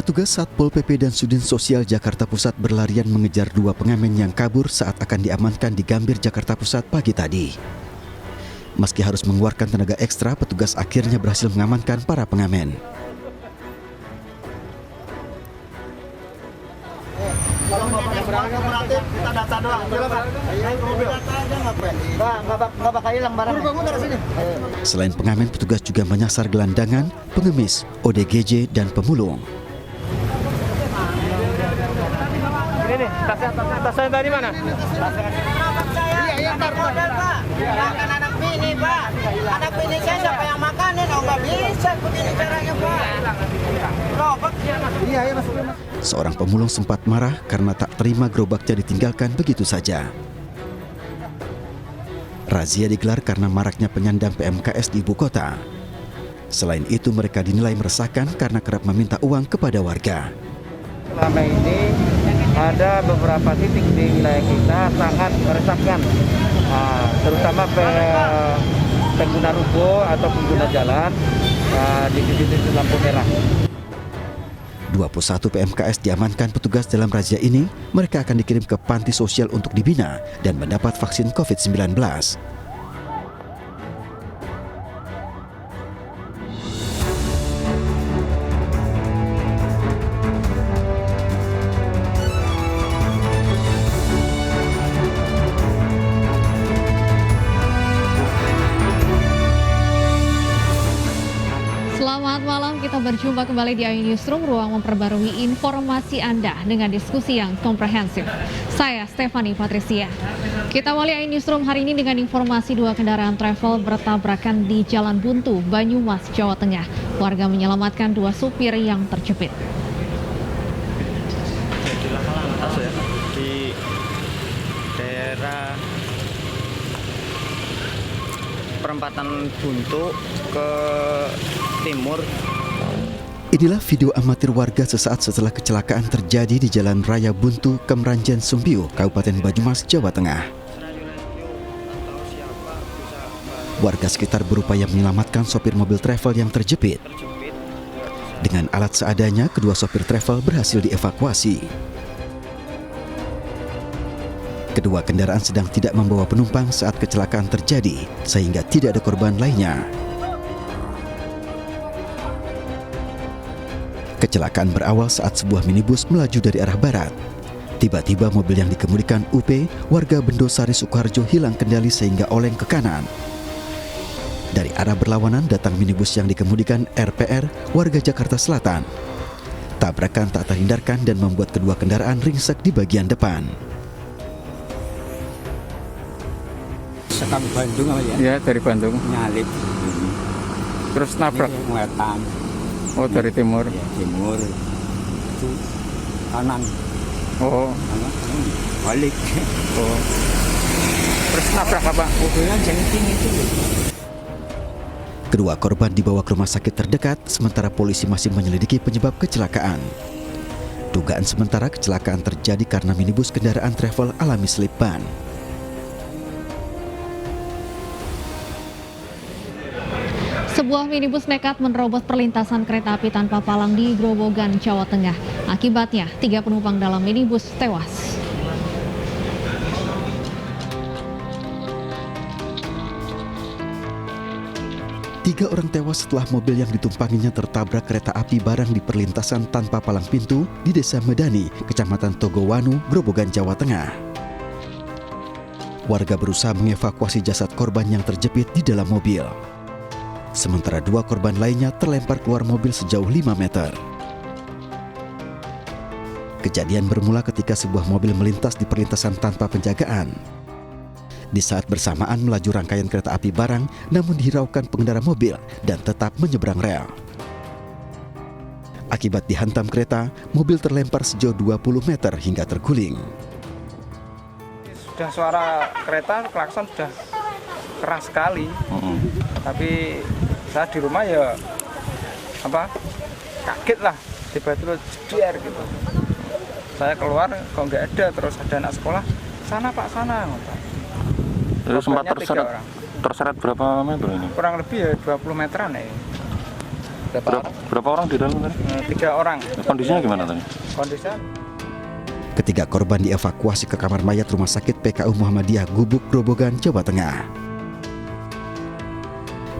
Petugas Satpol PP dan Sudin Sosial Jakarta Pusat berlarian mengejar dua pengamen yang kabur saat akan diamankan di Gambir, Jakarta Pusat pagi tadi. Meski harus mengeluarkan tenaga ekstra, petugas akhirnya berhasil mengamankan para pengamen. Kalau berangkat kita data doang. Nggak bakal hilang barangnya. Selain pengamen, petugas juga menyasar gelandangan, pengemis, ODGJ, dan pemulung. Ini tasnya tadi mana? Iya, modal, Pak. Makan anak bini, Pak. Anak bini saya siapa yang makanin? Oh, nggak bisa begini caranya, Pak. Gerobak. Iya, masuk. Seorang pemulung sempat marah karena tak terima gerobaknya ditinggalkan begitu saja. Razia digelar karena maraknya penyandang PMKS di ibu kota. Selain itu, mereka dinilai meresahkan karena kerap meminta uang kepada warga. Selama ini ada beberapa titik di wilayah kita sangat meresahkan, terutama pengguna ruko atau pengguna jalan di titik lampu merah. 21 PMKS diamankan petugas dalam razia ini. Mereka akan dikirim ke panti sosial untuk dibina dan mendapat vaksin COVID-19. Selamat malam, kita berjumpa kembali di AIU Newsroom, ruang memperbarui informasi Anda dengan diskusi yang komprehensif. Saya Stefani Patricia. Kita awali AIU Newsroom hari ini dengan informasi dua kendaraan travel bertabrakan di Jalan Buntu, Banyumas, Jawa Tengah. Warga menyelamatkan dua supir yang terjepit. Di daerah perempatan Buntu ke timur. Inilah video amatir warga sesaat setelah kecelakaan terjadi di Jalan Raya Buntu, Kemranjen Sumbiu, Kabupaten Banyumas, Jawa Tengah. Warga sekitar berupaya menyelamatkan sopir mobil travel yang terjepit. Dengan alat seadanya, kedua sopir travel berhasil dievakuasi. Kedua kendaraan sedang tidak membawa penumpang saat kecelakaan terjadi, sehingga tidak ada korban lainnya. Kecelakaan berawal saat sebuah minibus melaju dari arah barat. Tiba-tiba mobil yang dikemudikan UP, warga Bendosari, Sukoharjo, hilang kendali sehingga oleng ke kanan. Dari arah berlawanan datang minibus yang dikemudikan RPR, warga Jakarta Selatan. Tabrakan tak terhindarkan dan membuat kedua kendaraan ringsek di bagian depan. Sekali Bandung apa ya? Ya, dari Bandung. Nyalip. Terus nabrak. Wetan. Oh, dari timur. Ya, timur. Itu kanan. Oh, Balik. oh. Terus nabrak apa? Mobilnya jengking itu. Kedua korban dibawa ke rumah sakit terdekat, sementara polisi masih menyelidiki penyebab kecelakaan. Dugaan sementara kecelakaan terjadi karena minibus kendaraan travel alami selip ban. Sebuah minibus nekat menerobos perlintasan kereta api tanpa palang di Grobogan, Jawa Tengah. Akibatnya, 3 penumpang dalam minibus tewas. Tiga orang tewas setelah mobil yang ditumpanginya tertabrak kereta api barang di perlintasan tanpa palang pintu di Desa Medani, Kecamatan Togowanu, Grobogan, Jawa Tengah. Warga berusaha mengevakuasi jasad korban yang terjepit di dalam mobil. Sementara 2 korban lainnya terlempar keluar mobil sejauh 5 meter. Kejadian bermula ketika sebuah mobil melintas di perlintasan tanpa penjagaan. Di saat bersamaan melaju rangkaian kereta api barang, namun dihiraukan pengendara mobil dan tetap menyeberang rel. Akibat dihantam kereta, mobil terlempar sejauh 20 meter hingga terguling. Sudah suara kereta, klakson sudah keras sekali. Tapi saya di rumah ya kaget lah, tiba-tiba jeder gitu. Saya keluar kok nggak ada, terus ada anak sekolah, sana Pak, sana. Itu sempat terseret berapa meter ini? Kurang lebih ya 20 meteran ya. Berapa orang di dalam tadi? 3 orang. Kondisinya gimana tadi? Kondisinya Ketiga korban dievakuasi ke kamar mayat Rumah Sakit PKU Muhammadiyah Gubuk, Grobogan, Jawa Tengah.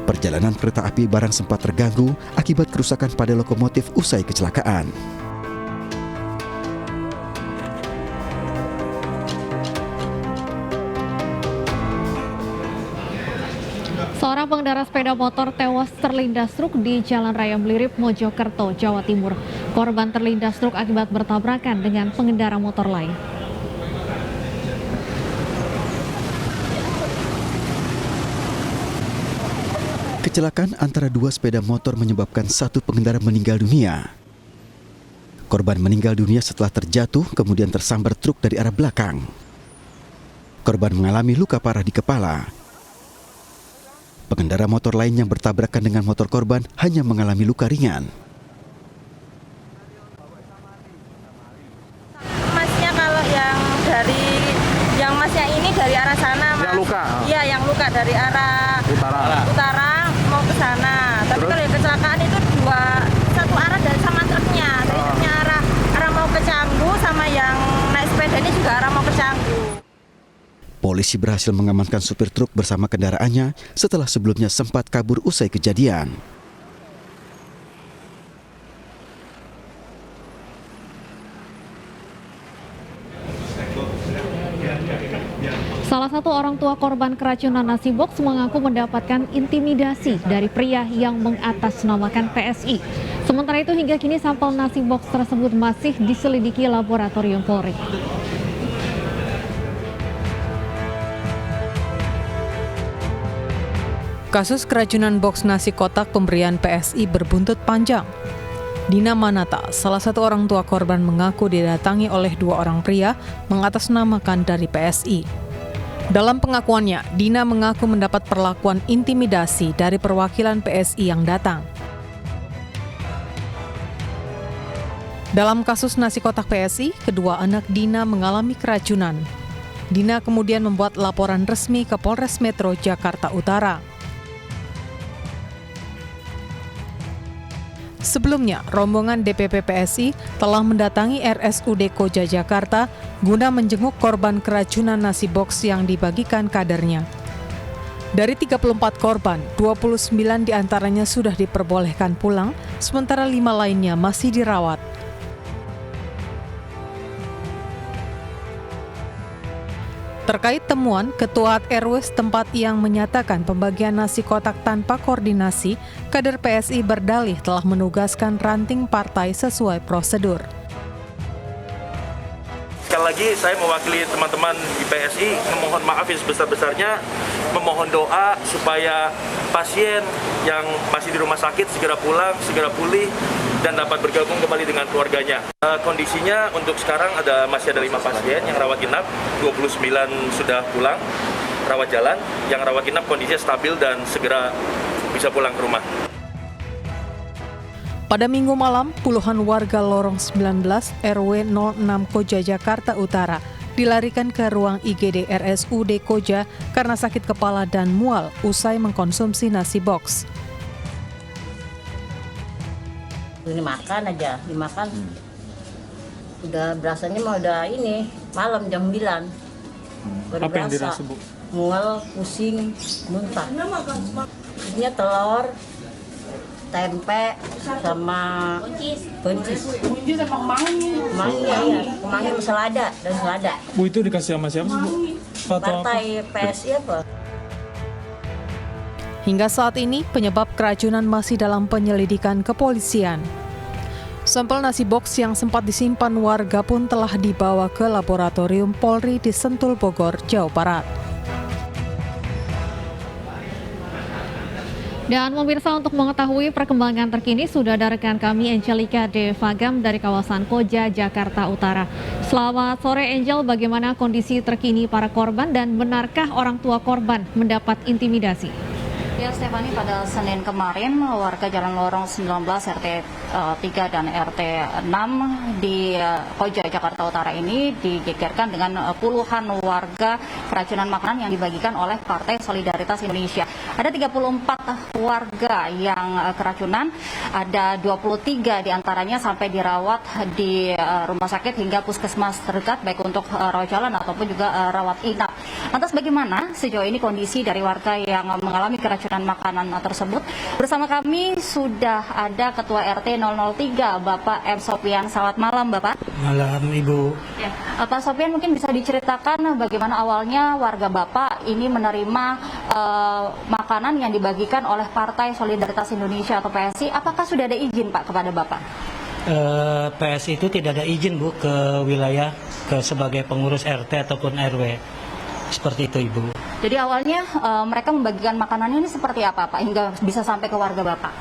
Perjalanan kereta api barang sempat terganggu akibat kerusakan pada lokomotif usai kecelakaan. Seorang pengendara sepeda motor tewas terlindas truk di Jalan Raya Blirip, Mojokerto, Jawa Timur. Korban terlindas truk akibat bertabrakan dengan pengendara motor lain. Kecelakaan antara dua sepeda motor menyebabkan satu pengendara meninggal dunia. Korban meninggal dunia setelah terjatuh kemudian tersambar truk dari arah belakang. Korban mengalami luka parah di kepala. Pengendara motor lain yang bertabrakan dengan motor korban hanya mengalami luka ringan. Masnya kalau yang masnya ini dari arah sana, Mas. Yang luka? Iya, yang luka dari arah utara mau ke sana. Tapi kalau yang kecelakaan itu satu arah dan sama truknya. Dari truknya arah mau ke Canggu, sama yang naik sepeda ini juga arah mau ke Canggu. Polisi berhasil mengamankan supir truk bersama kendaraannya setelah sebelumnya sempat kabur usai kejadian. Salah satu orang tua korban keracunan nasi box mengaku mendapatkan intimidasi dari pria yang mengatasnamakan PSI. Sementara itu hingga kini sampel nasi box tersebut masih diselidiki laboratorium Polri. Kasus keracunan box nasi kotak pemberian PSI berbuntut panjang. Dina Manata, salah satu orang tua korban, mengaku didatangi oleh 2 orang pria mengatasnamakan dari PSI. Dalam pengakuannya, Dina mengaku mendapat perlakuan intimidasi dari perwakilan PSI yang datang. Dalam kasus nasi kotak PSI, kedua anak Dina mengalami keracunan. Dina kemudian membuat laporan resmi ke Polres Metro Jakarta Utara. Sebelumnya, rombongan DPP PSI telah mendatangi RSUD Koja Jakarta guna menjenguk korban keracunan nasi box yang dibagikan kadernya. Dari 34 korban, 29 diantaranya sudah diperbolehkan pulang, sementara 5 lainnya masih dirawat. Terkait temuan, Ketua RW setempat yang menyatakan pembagian nasi kotak tanpa koordinasi, kader PSI berdalih telah menugaskan ranting partai sesuai prosedur. Sekali lagi saya mewakili teman-teman di PSI memohon maaf yang sebesar-besarnya, memohon doa supaya pasien yang masih di rumah sakit segera pulang, segera pulih, dan dapat bergabung kembali dengan keluarganya. Kondisinya untuk sekarang masih ada 5 pasien yang rawat inap, 29 sudah pulang, rawat jalan, yang rawat inap kondisinya stabil dan segera bisa pulang ke rumah. Pada Minggu malam, puluhan warga Lorong 19 RW 06 Koja Jakarta Utara dilarikan ke ruang IGD RSUD Koja karena sakit kepala dan mual usai mengkonsumsi nasi box. Ini makan aja, dimakan. Udah berasanya mah udah ini, malam jam 9. Baru Apa yang berasa. dirasa, Bu? Mual, pusing, muntah. Ini telur, tempe, sama buncis. Buncis sama kemangi. Kemangi, ya. Kemangi sama selada dan selada. Bu, itu dikasih sama siapa, Bu? Partai PSI apa? Hingga saat ini, penyebab keracunan masih dalam penyelidikan kepolisian. Sampel nasi box yang sempat disimpan warga pun telah dibawa ke laboratorium Polri di Sentul, Bogor, Jawa Barat. Dan pemirsa, untuk mengetahui perkembangan terkini sudah ada rekan kami Angelica De Vagam dari kawasan Koja, Jakarta Utara. Selamat sore Angel, bagaimana kondisi terkini para korban dan benarkah orang tua korban mendapat intimidasi? Ya, Stefani, pada Senin kemarin warga Jalan Lorong 19 RT 3 dan RT 6 di Koja, Jakarta Utara ini digegerkan dengan puluhan warga keracunan makanan yang dibagikan oleh Partai Solidaritas Indonesia. Ada 34 warga yang keracunan, ada 23 diantaranya sampai dirawat di rumah sakit hingga puskesmas terdekat, baik untuk rawat jalan ataupun juga rawat inap. Lantas bagaimana sejauh ini kondisi dari warga yang mengalami keracunan makanan tersebut? Bersama kami sudah ada Ketua RT 003, Bapak M. Sopian. Selamat malam, Bapak. Malam, Ibu. Ya. Pak Sopian, mungkin bisa diceritakan bagaimana awalnya warga Bapak ini menerima makanan yang dibagikan oleh Partai Solidaritas Indonesia atau PSI. Apakah sudah ada izin, Pak, kepada Bapak? PSI itu tidak ada izin, Bu, ke wilayah sebagai pengurus RT ataupun RW. Seperti itu, Ibu. Jadi awalnya mereka membagikan makanan ini seperti apa, Pak, hingga bisa sampai ke warga Bapak?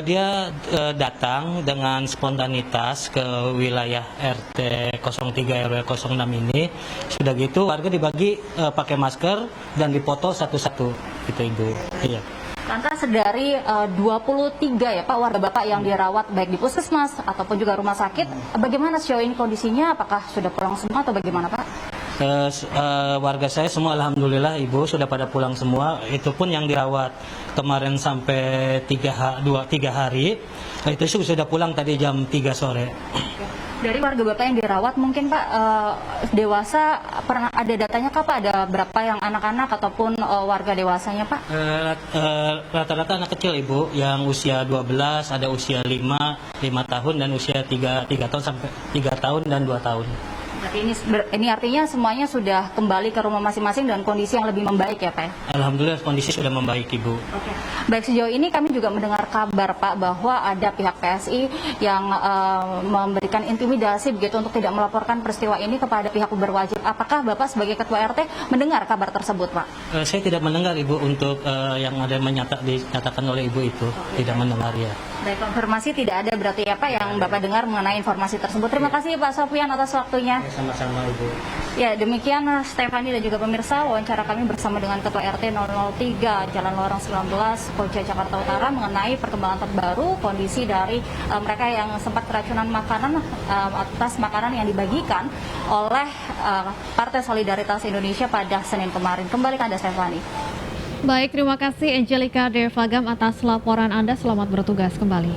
Dia datang dengan spontanitas ke wilayah RT 03 RW 06 ini. Sudah gitu warga dibagi pakai masker dan dipoto satu-satu, gitu, Ibu. Iya. Lantas dari 23 ya Pak warga Bapak yang dirawat baik di puskesmas ataupun juga rumah sakit, bagaimana sejauh ini kondisinya? Apakah sudah pulang semua atau bagaimana, Pak? Warga saya semua alhamdulillah, Ibu, sudah pada pulang semua. Itu pun yang dirawat kemarin sampai 3 hari, itu sudah pulang tadi jam 3 sore. Dari warga Bapak yang dirawat mungkin Pak dewasa, pernah ada datanya Kak Pak, ada berapa yang anak-anak ataupun warga dewasanya Pak? Rata-rata anak kecil, Ibu, yang usia 12, ada usia 5 tahun dan usia 3 tahun sampai 3 tahun dan 2 tahun. Berarti ini artinya semuanya sudah kembali ke rumah masing-masing dan kondisi yang lebih membaik ya Pak? Alhamdulillah kondisi sudah membaik, Ibu. Oke. Baik, sejauh ini kami juga mendengar kabar Pak bahwa ada pihak PSI yang memberikan intimidasi begitu untuk tidak melaporkan peristiwa ini kepada pihak berwajib. Apakah Bapak sebagai Ketua RT mendengar kabar tersebut Pak? Saya tidak mendengar, Ibu, untuk yang ada dinyatakan oleh Ibu itu. Tidak mendengar, ya. Baik, konfirmasi tidak ada berarti ya Pak yang Bapak dengar mengenai informasi tersebut. Terima kasih Pak Sopian atas waktunya. Sama-sama, Ibu. Ya, demikian Stefani dan juga pemirsa wawancara kami bersama dengan Ketua RT 003 Jalan Lorong 19 Koja Jakarta Utara mengenai perkembangan terbaru kondisi dari mereka yang sempat keracunan makanan atas makanan yang dibagikan oleh Partai Solidaritas Indonesia pada Senin kemarin. Kembali ke Anda, Stefani. Baik, terima kasih Angelica Devagam atas laporan Anda. Selamat bertugas kembali.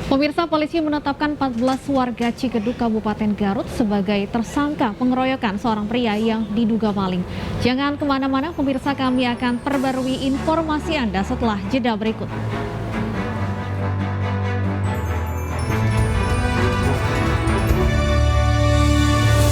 Pemirsa, polisi menetapkan 14 warga Cikedug, Kabupaten Garut sebagai tersangka pengeroyokan seorang pria yang diduga maling. Jangan kemana-mana, pemirsa, kami akan perbarui informasi Anda setelah jeda berikut.